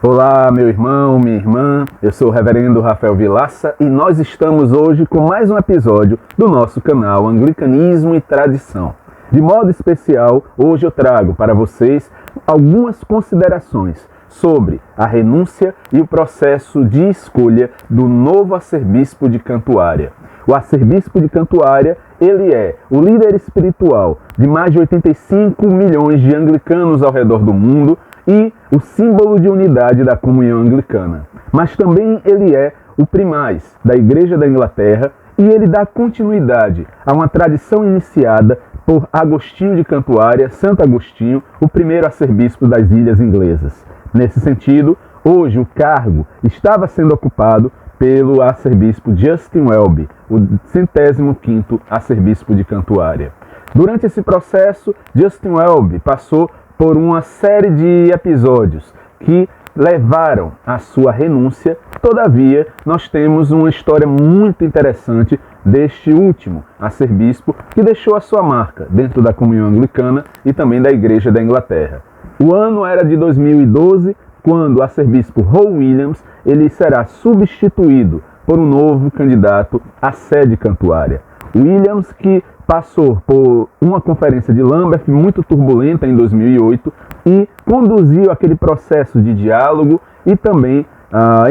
Olá, meu irmão, minha irmã, eu sou o reverendo Rafael Vilaça e nós estamos hoje com mais um episódio do nosso canal Anglicanismo e Tradição. De modo especial, hoje eu trago para vocês algumas considerações sobre a renúncia e o processo de escolha do novo arcebispo de Cantuária. O arcebispo de Cantuária, ele é o líder espiritual de mais de 85 milhões de anglicanos ao redor do mundo e o símbolo de unidade da comunhão anglicana. Mas também ele é o primaz da Igreja da Inglaterra e ele dá continuidade a uma tradição iniciada por Agostinho de Cantuária, Santo Agostinho, o primeiro arcebispo das Ilhas Inglesas. Nesse sentido, hoje o cargo estava sendo ocupado pelo arcebispo Justin Welby, o 105º arcebispo de Cantuária. Durante esse processo, Justin Welby passou por uma série de episódios que levaram à sua renúncia. Todavia, nós temos uma história muito interessante deste último arcebispo que deixou a sua marca dentro da comunhão anglicana e também da Igreja da Inglaterra. O ano era de 2012, quando o arcebispo Hall Williams ele será substituído por um novo candidato à sede Cantuária. Williams, que passou por uma conferência de Lambeth muito turbulenta em 2008 e conduziu aquele processo de diálogo e também,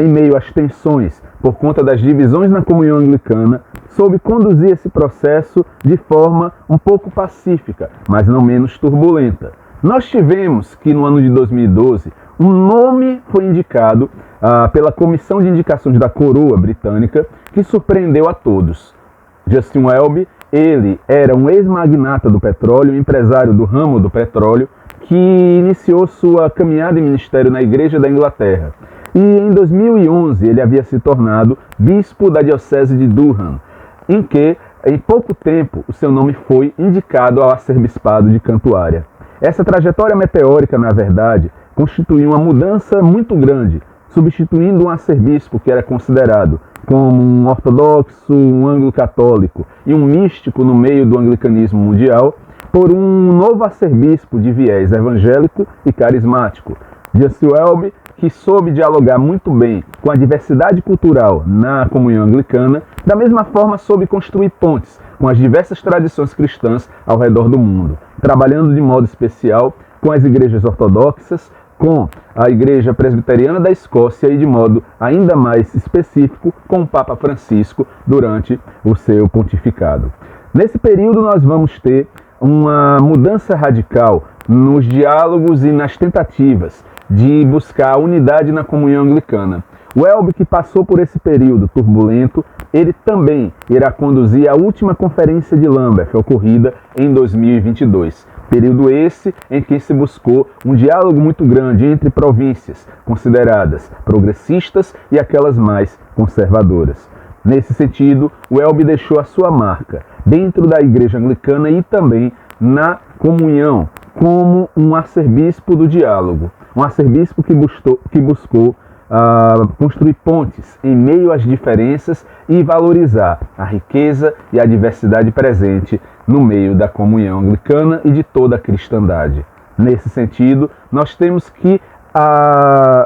em meio às tensões por conta das divisões na comunhão anglicana, soube conduzir esse processo de forma um pouco pacífica, mas não menos turbulenta. Nós tivemos que no ano de 2012 um nome foi indicado pela Comissão de Indicações da Coroa Britânica que surpreendeu a todos. Justin Welby, ele era um ex-magnata do petróleo, empresário do ramo do petróleo, que iniciou sua caminhada em ministério na Igreja da Inglaterra. E em 2011 ele havia se tornado bispo da diocese de Durham, em que em pouco tempo o seu nome foi indicado ao arcebispado de Cantuária. Essa trajetória meteórica, na verdade, constituiu uma mudança muito grande, substituindo um arcebispo que era considerado como um ortodoxo, um anglo-católico e um místico no meio do anglicanismo mundial, por um novo arcebispo de viés evangélico e carismático, Justin Welby, que soube dialogar muito bem com a diversidade cultural na comunhão anglicana, da mesma forma soube construir pontes com as diversas tradições cristãs ao redor do mundo, trabalhando de modo especial com as igrejas ortodoxas, com a Igreja Presbiteriana da Escócia e de modo ainda mais específico com o Papa Francisco durante o seu pontificado. Nesse período nós vamos ter uma mudança radical nos diálogos e nas tentativas de buscar a unidade na comunhão anglicana. O Welby, que passou por esse período turbulento, ele também irá conduzir a última conferência de Lambeth, ocorrida em 2022. Período esse em que se buscou um diálogo muito grande entre províncias consideradas progressistas e aquelas mais conservadoras. Nesse sentido, o Welby deixou a sua marca dentro da Igreja Anglicana e também na comunhão, como um arcebispo do diálogo, um arcebispo que buscou construir pontes em meio às diferenças e valorizar a riqueza e a diversidade presente no meio da comunhão anglicana e de toda a cristandade. Nesse sentido, nós temos que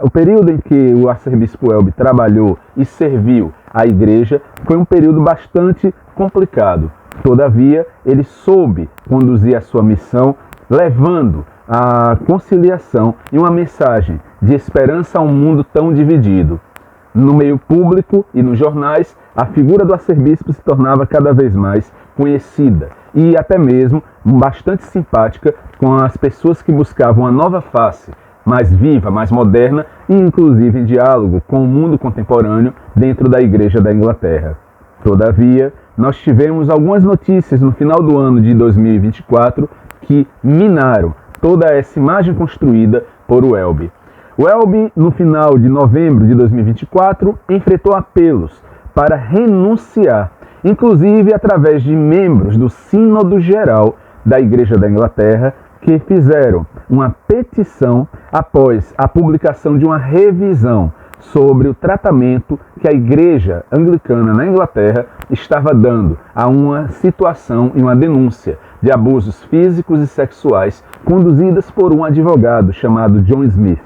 o período em que o arcebispo Welby trabalhou e serviu a igreja foi um período bastante complicado. Todavia, ele soube conduzir a sua missão, levando a conciliação e uma mensagem de esperança a um mundo tão dividido. No meio público e nos jornais, a figura do arcebispo se tornava cada vez mais conhecida e até mesmo bastante simpática com as pessoas que buscavam uma nova face, mais viva, mais moderna e inclusive em diálogo com o mundo contemporâneo dentro da Igreja da Inglaterra. Todavia, nós tivemos algumas notícias no final do ano de 2024 que minaram toda essa imagem construída por Welby. Welby, no final de novembro de 2024, enfrentou apelos para renunciar, inclusive através de membros do Sínodo Geral da Igreja da Inglaterra, que fizeram uma petição após a publicação de uma revisão sobre o tratamento que a Igreja Anglicana na Inglaterra estava dando a uma situação e uma denúncia de abusos físicos e sexuais conduzidas por um advogado chamado John Smith.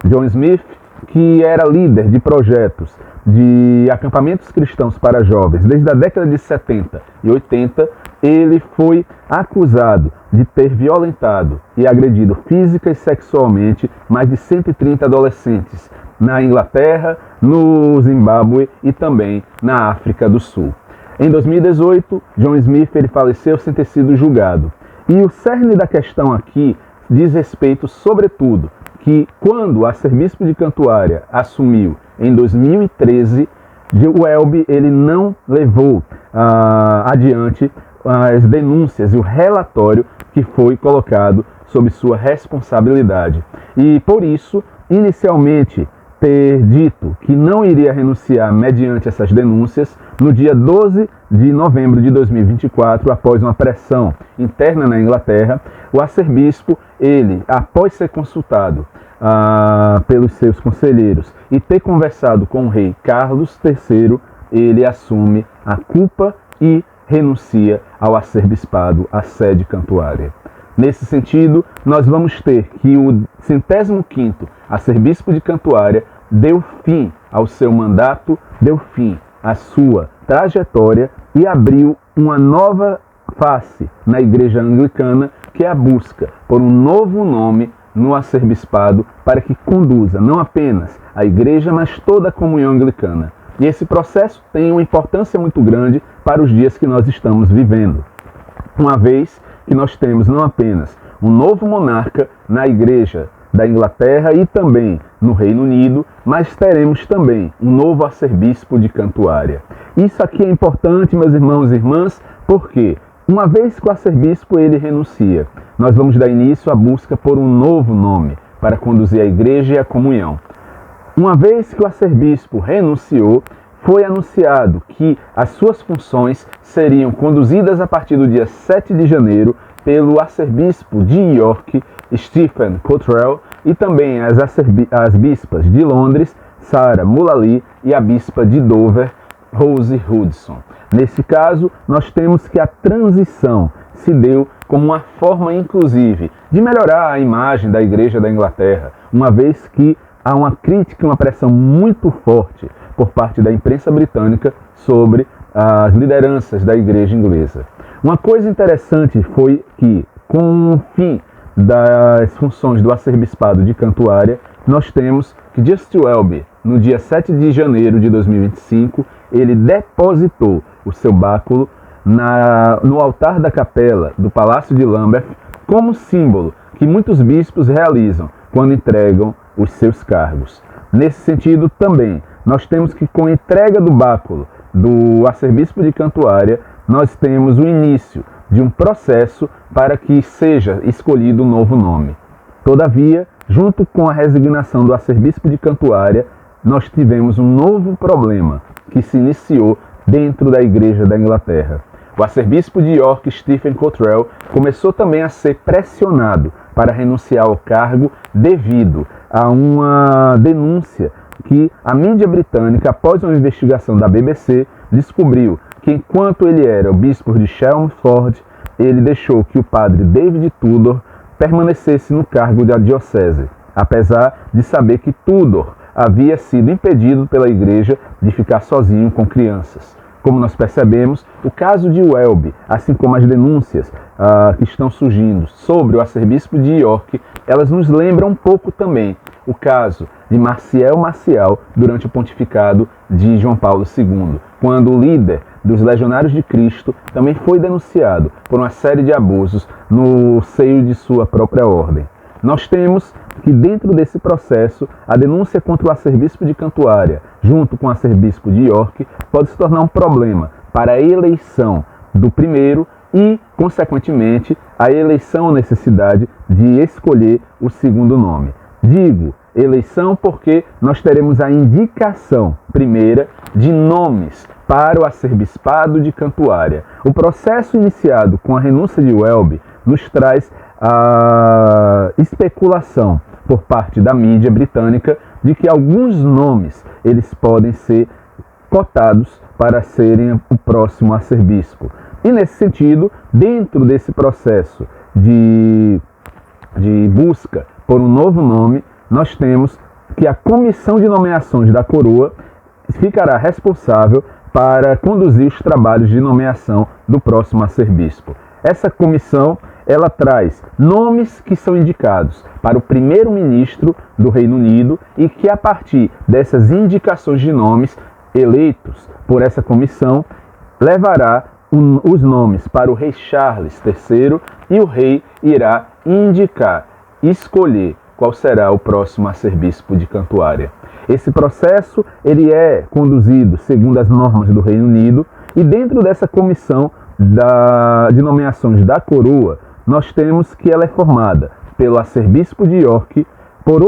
John Smith, que era líder de projetos de acampamentos cristãos para jovens desde a década de 70 e 80, ele foi acusado de ter violentado e agredido física e sexualmente mais de 130 adolescentes na Inglaterra, no Zimbábue e também na África do Sul. Em 2018, John Smith ele faleceu sem ter sido julgado. E o cerne da questão aqui diz respeito, sobretudo, que quando o arcebispo de Cantuária assumiu em 2013, o Welby ele não levou adiante as denúncias e o relatório que foi colocado sob sua responsabilidade. E por isso, inicialmente, ter dito que não iria renunciar mediante essas denúncias, no dia 12 de novembro de 2024, após uma pressão interna na Inglaterra, o arcebispo, ele, após ser consultado pelos seus conselheiros e ter conversado com o rei Carlos III, ele assume a culpa e renuncia ao arcebispado, à sede cantuária. Nesse sentido, nós vamos ter que o 105º arcebispo de Cantuária deu fim ao seu mandato, deu fim à sua trajetória e abriu uma nova face na Igreja Anglicana, que é a busca por um novo nome no arcebispado para que conduza não apenas a Igreja, mas toda a comunhão anglicana. E esse processo tem uma importância muito grande para os dias que nós estamos vivendo, uma vez que nós temos não apenas um novo monarca na Igreja da Inglaterra e também no Reino Unido, mas teremos também um novo arcebispo de Cantuária. Isso aqui é importante, meus irmãos e irmãs, porque uma vez que o arcebispo ele renuncia, nós vamos dar início à busca por um novo nome para conduzir a Igreja e a comunhão. Uma vez que o arcebispo renunciou, foi anunciado que as suas funções seriam conduzidas a partir do dia 7 de janeiro pelo arcebispo de York, Stephen Cottrell, e também as bispas de Londres, Sarah Mullally, e a bispa de Dover, Rose Hudson. Nesse caso, nós temos que a transição se deu como uma forma, inclusive, de melhorar a imagem da Igreja da Inglaterra, uma vez que há uma crítica, uma pressão muito forte por parte da imprensa britânica sobre as lideranças da Igreja inglesa. Uma coisa interessante foi que, com o fim das funções do arcebispado de Cantuária, nós temos que Just Welby, no dia 7 de janeiro de 2025, ele depositou o seu báculo no altar da capela do Palácio de Lambeth, como símbolo que muitos bispos realizam quando entregam os seus cargos. Nesse sentido também, nós temos que, com a entrega do báculo do arcebispo de Cantuária, nós temos o início de um processo para que seja escolhido um novo nome. Todavia, junto com a resignação do arcebispo de Cantuária, nós tivemos um novo problema que se iniciou dentro da Igreja da Inglaterra. O arcebispo de York, Stephen Cottrell, começou também a ser pressionado para renunciar ao cargo devido a uma denúncia que a mídia britânica, após uma investigação da BBC, descobriu que enquanto ele era o bispo de Chelmsford, ele deixou que o padre David Tudor permanecesse no cargo da diocese, apesar de saber que Tudor havia sido impedido pela Igreja de ficar sozinho com crianças. Como nós percebemos, o caso de Welby, assim como as denúncias que estão surgindo sobre o arcebispo de York, elas nos lembram um pouco também o caso de Maciel Maciel durante o pontificado de João Paulo II, quando o líder dos Legionários de Cristo também foi denunciado por uma série de abusos no seio de sua própria ordem. Nós temos que dentro desse processo, a denúncia contra o arcebispo de Cantuária, junto com o arcebispo de York, pode se tornar um problema para a eleição do primeiro e, consequentemente, a eleição ou necessidade de escolher o segundo nome. Digo eleição porque nós teremos a indicação primeira de nomes para o arcebispado de Cantuária. O processo iniciado com a renúncia de Welby nos traz a especulação por parte da mídia britânica de que alguns nomes eles podem ser cotados para serem o próximo arcebispo. E nesse sentido, dentro desse processo de busca por um novo nome, nós temos que a comissão de nomeações da coroa ficará responsável para conduzir os trabalhos de nomeação do próximo arcebispo. Essa comissão, ela traz nomes que são indicados para o primeiro-ministro do Reino Unido e que, a partir dessas indicações de nomes eleitos por essa comissão, levará os nomes para o rei Charles III e o rei irá escolher qual será o próximo arcebispo de Cantuária. Esse processo ele é conduzido segundo as normas do Reino Unido e dentro dessa comissão de nomeações da coroa, nós temos que ela é formada pelo arcebispo de York, por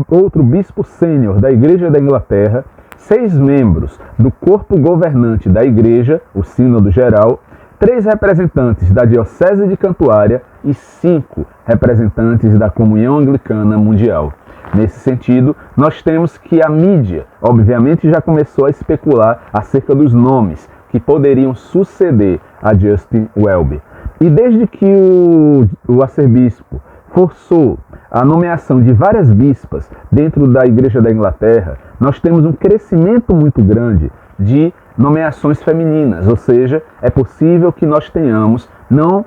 outro bispo sênior da Igreja da Inglaterra, 6 membros do corpo governante da Igreja, o Sínodo Geral, 3 representantes da Diocese de Cantuária e 5 representantes da Comunhão Anglicana Mundial. Nesse sentido, nós temos que a mídia, obviamente, já começou a especular acerca dos nomes que poderiam suceder a Justin Welby. E desde que o arcebispo forçou a nomeação de várias bispas dentro da Igreja da Inglaterra, nós temos um crescimento muito grande de nomeações femininas, ou seja, é possível que nós tenhamos não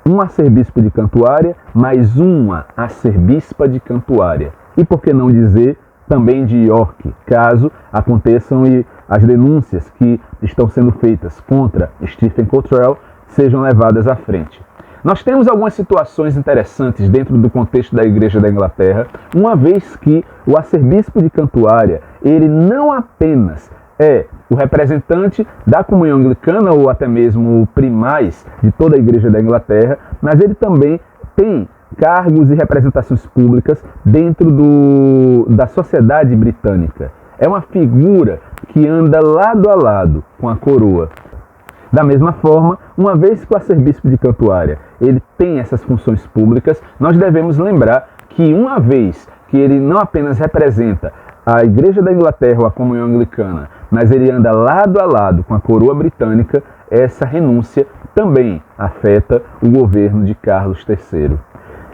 um arcebispo de Cantuária, mas uma arcebispa de Cantuária. E por que não dizer também de York, caso aconteçam e as denúncias que estão sendo feitas contra Stephen Cottrell sejam levadas à frente. Nós temos algumas situações interessantes dentro do contexto da Igreja da Inglaterra, uma vez que o arcebispo de Cantuária, ele não apenas é o representante da comunhão anglicana ou até mesmo o primaz de toda a Igreja da Inglaterra, mas ele também tem cargos e representações públicas dentro da sociedade britânica. É uma figura que anda lado a lado com a coroa. Da mesma forma, uma vez que o arcebispo de Cantuária ele tem essas funções públicas, nós devemos lembrar que uma vez que ele não apenas representa a Igreja da Inglaterra ou a comunhão anglicana, mas ele anda lado a lado com a coroa britânica, essa renúncia também afeta o governo de Carlos III.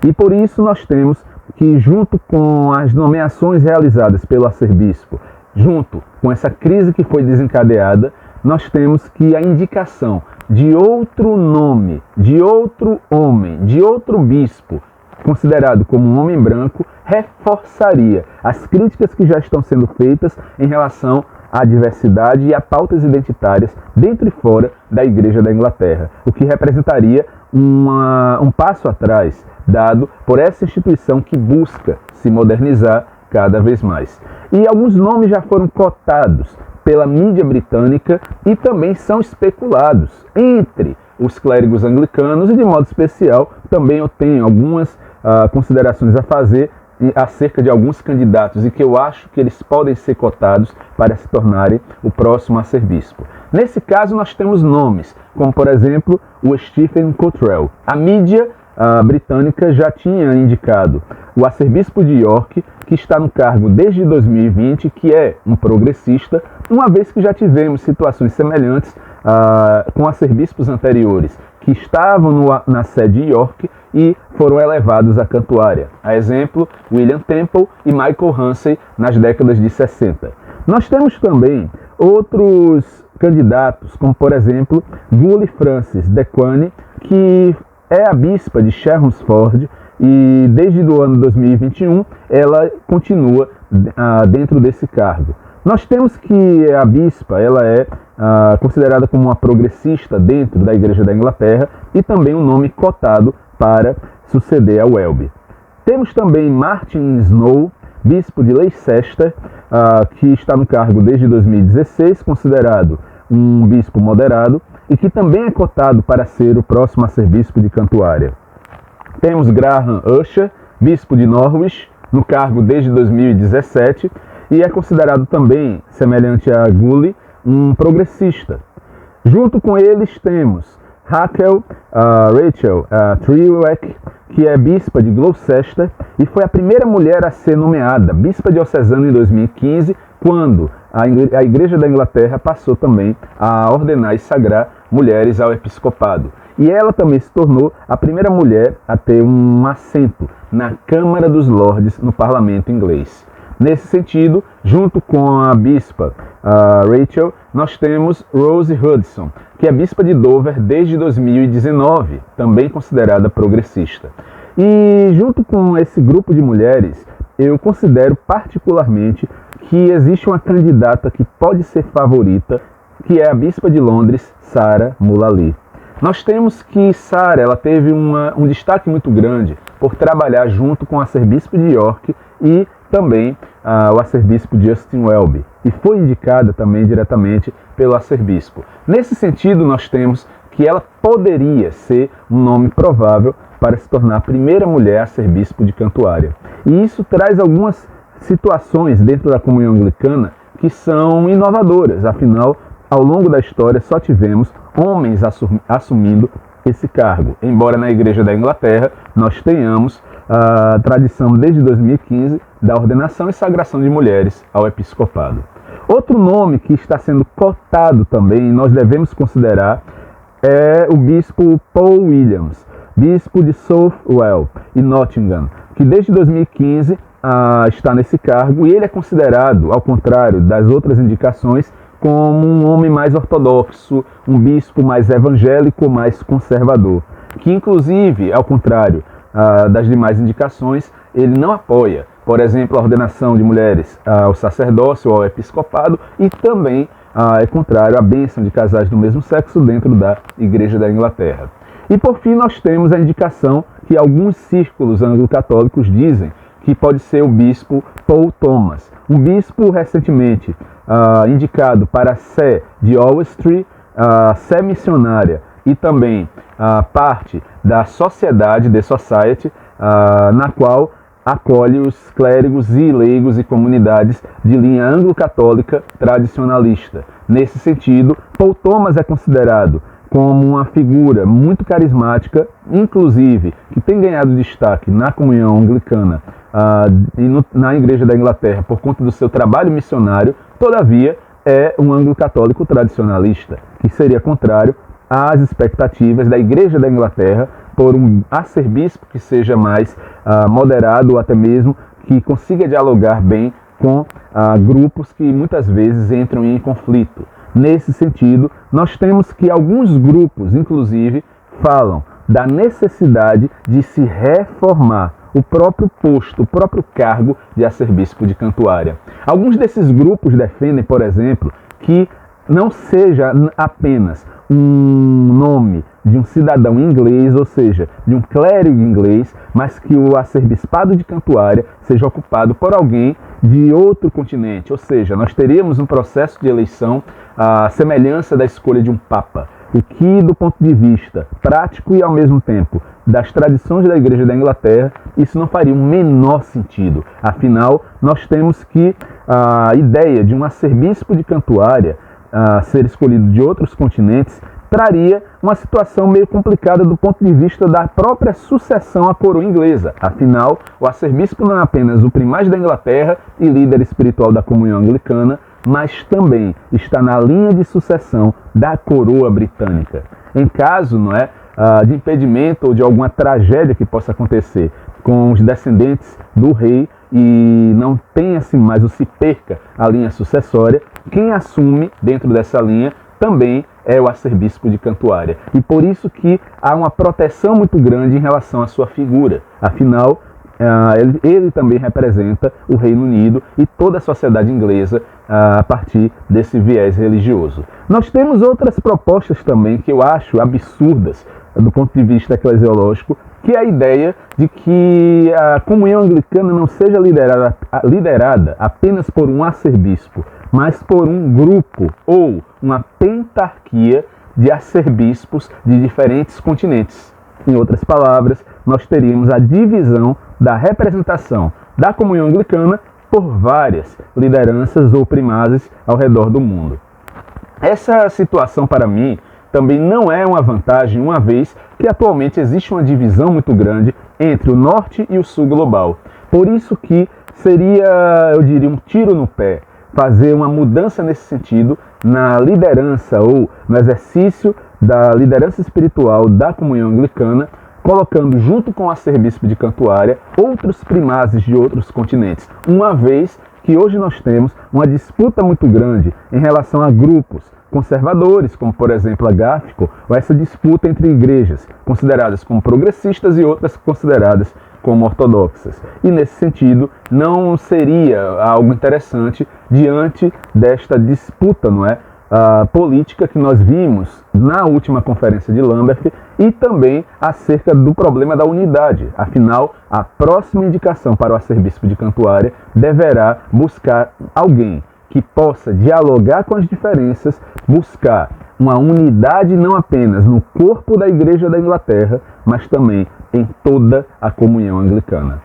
E por isso nós temos que, junto com as nomeações realizadas pelo arcebispo, junto com essa crise que foi desencadeada, nós temos que a indicação de outro nome, de outro homem, de outro bispo, considerado como um homem branco, reforçaria as críticas que já estão sendo feitas em relação à diversidade e a pautas identitárias dentro e fora da Igreja da Inglaterra, o que representaria um passo atrás dado por essa instituição que busca se modernizar cada vez mais. E alguns nomes já foram cotados pela mídia britânica e também são especulados entre os clérigos anglicanos e, de modo especial, também eu tenho algumas considerações a fazer acerca de alguns candidatos e que eu acho que eles podem ser cotados para se tornarem o próximo arcebispo. Nesse caso, nós temos nomes, como por exemplo o Stephen Cottrell. A mídia britânica já tinha indicado o arcebispo de York, que está no cargo desde 2020, que é um progressista, uma vez que já tivemos situações semelhantes com arcebispos anteriores, que estavam na sede de York e foram elevados a Cantuária. A exemplo, William Temple e Michael Hussey nas décadas de 60. Nós temos também outros candidatos, como por exemplo, Gully Frances Dequane, que é a bispa de Chelmsford e desde o ano 2021 ela continua dentro desse cargo. Nós temos que a bispa ela é considerada como uma progressista dentro da Igreja da Inglaterra e também um nome cotado para suceder a Welby. Temos também Martin Snow, bispo de Leicester, que está no cargo desde 2016, considerado um bispo moderado e que também é cotado para ser o próximo arcebispo de Cantuária. Temos Graham Usher, bispo de Norwich, no cargo desde 2017 e é considerado também, semelhante a Gully, um progressista. Junto com eles temos Rachel Treweck, que é bispa de Gloucester e foi a primeira mulher a ser nomeada bispa diocesana em 2015, quando a Igreja da Inglaterra passou também a ordenar e sagrar mulheres ao episcopado. E ela também se tornou a primeira mulher a ter um assento na Câmara dos Lordes no parlamento inglês. Nesse sentido, junto com a bispa Rachel, nós temos Rose Hudson, que é bispa de Dover desde 2019, também considerada progressista. E junto com esse grupo de mulheres, eu considero particularmente que existe uma candidata que pode ser favorita, que é a bispa de Londres, Sarah Mullally. Nós temos que Sarah ela teve um destaque muito grande por trabalhar junto com o arcebispo de York e também o arcebispo Justin Welby, e foi indicada também diretamente pelo arcebispo. Nesse sentido, nós temos que ela poderia ser um nome provável para se tornar a primeira mulher arcebispo de Cantuária. E isso traz algumas situações dentro da comunhão anglicana que são inovadoras, afinal, ao longo da história só tivemos homens assumindo esse cargo, embora na Igreja da Inglaterra nós tenhamos a tradição desde 2015 da ordenação e sagração de mulheres ao episcopado. Outro nome que está sendo cotado também, e nós devemos considerar, é o bispo Paul Williams, bispo de Southwell e Nottingham, que desde 2015 está nesse cargo, e ele é considerado, ao contrário das outras indicações, como um homem mais ortodoxo, um bispo mais evangélico, mais conservador, que inclusive, ao contrário das demais indicações, ele não apoia, por exemplo, a ordenação de mulheres ao sacerdócio ou ao episcopado, e também é contrário à bênção de casais do mesmo sexo dentro da Igreja da Inglaterra. E por fim nós temos a indicação que alguns círculos anglo-católicos dizem que pode ser o bispo Paul Thomas, um bispo recentemente indicado para a Sé de Oswestry, Sé missionária, e também parte da sociedade, The Society, na qual acolhe os clérigos e leigos e comunidades de linha anglo-católica tradicionalista. Nesse sentido, Paul Thomas é considerado como uma figura muito carismática, inclusive que tem ganhado destaque na comunhão anglicana e na Igreja da Inglaterra por conta do seu trabalho missionário. Todavia, é um anglo-católico tradicionalista, que seria contrário às expectativas da Igreja da Inglaterra por um arcebispo que seja mais moderado, ou até mesmo que consiga dialogar bem com grupos que muitas vezes entram em conflito. Nesse sentido, nós temos que alguns grupos, inclusive, falam da necessidade de se reformar o próprio posto, o próprio cargo de arcebispo de Cantuária. Alguns desses grupos defendem, por exemplo, que não seja apenas um nome de um cidadão inglês, ou seja, de um clérigo inglês, mas que o arcebispado de Cantuária seja ocupado por alguém de outro continente, ou seja, nós teríamos um processo de eleição à semelhança da escolha de um papa, o que, do ponto de vista prático e, ao mesmo tempo, das tradições da Igreja da Inglaterra, isso não faria o menor sentido. Afinal, nós temos que a ideia de um arcebispo de Cantuária ser escolhido de outros continentes traria uma situação meio complicada do ponto de vista da própria sucessão à coroa inglesa. Afinal, o arcebispo não é apenas o primaz da Inglaterra e líder espiritual da comunhão anglicana, mas também está na linha de sucessão da coroa britânica. Em caso de impedimento ou de alguma tragédia que possa acontecer com os descendentes do rei e não tenha assim mais ou se perca a linha sucessória, quem assume dentro dessa linha também é o arcebispo de Cantuária. E por isso que há uma proteção muito grande em relação à sua figura. Afinal, ele também representa o Reino Unido e toda a sociedade inglesa a partir desse viés religioso. Nós temos outras propostas também que eu acho absurdas do ponto de vista eclesiológico, que é a ideia de que a comunhão anglicana não seja liderada apenas por um arcebispo, mas por um grupo ou uma pentarquia de arcebispos de diferentes continentes. Em outras palavras, nós teríamos a divisão da representação da comunhão anglicana por várias lideranças ou primazes ao redor do mundo. Essa situação, para mim, também não é uma vantagem, uma vez que atualmente existe uma divisão muito grande entre o norte e o sul global. Por isso que seria, eu diria, um tiro no pé fazer uma mudança nesse sentido na liderança ou no exercício da liderança espiritual da comunhão anglicana colocando junto com o arcebispo de Cantuária outros primazes de outros continentes, uma vez que hoje nós temos uma disputa muito grande em relação a grupos conservadores, como por exemplo a Gáfico, ou essa disputa entre igrejas consideradas como progressistas e outras consideradas como ortodoxas. E nesse sentido, não seria algo interessante diante desta disputa, não é? Política que nós vimos na última conferência de Lambeth e também acerca do problema da unidade. Afinal, a próxima indicação para o arcebispo de Cantuária deverá buscar alguém que possa dialogar com as diferenças, buscar uma unidade não apenas no corpo da Igreja da Inglaterra, mas também em toda a comunhão anglicana.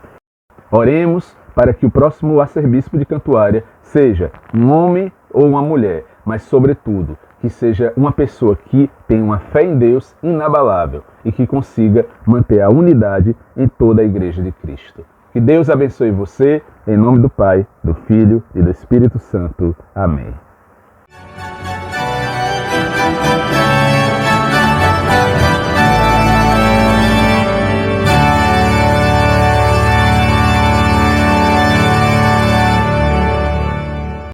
Oremos para que o próximo arcebispo de Cantuária seja um homem ou uma mulher, mas sobretudo que seja uma pessoa que tenha uma fé em Deus inabalável e que consiga manter a unidade em toda a Igreja de Cristo. Que Deus abençoe você, em nome do Pai, do Filho e do Espírito Santo. Amém.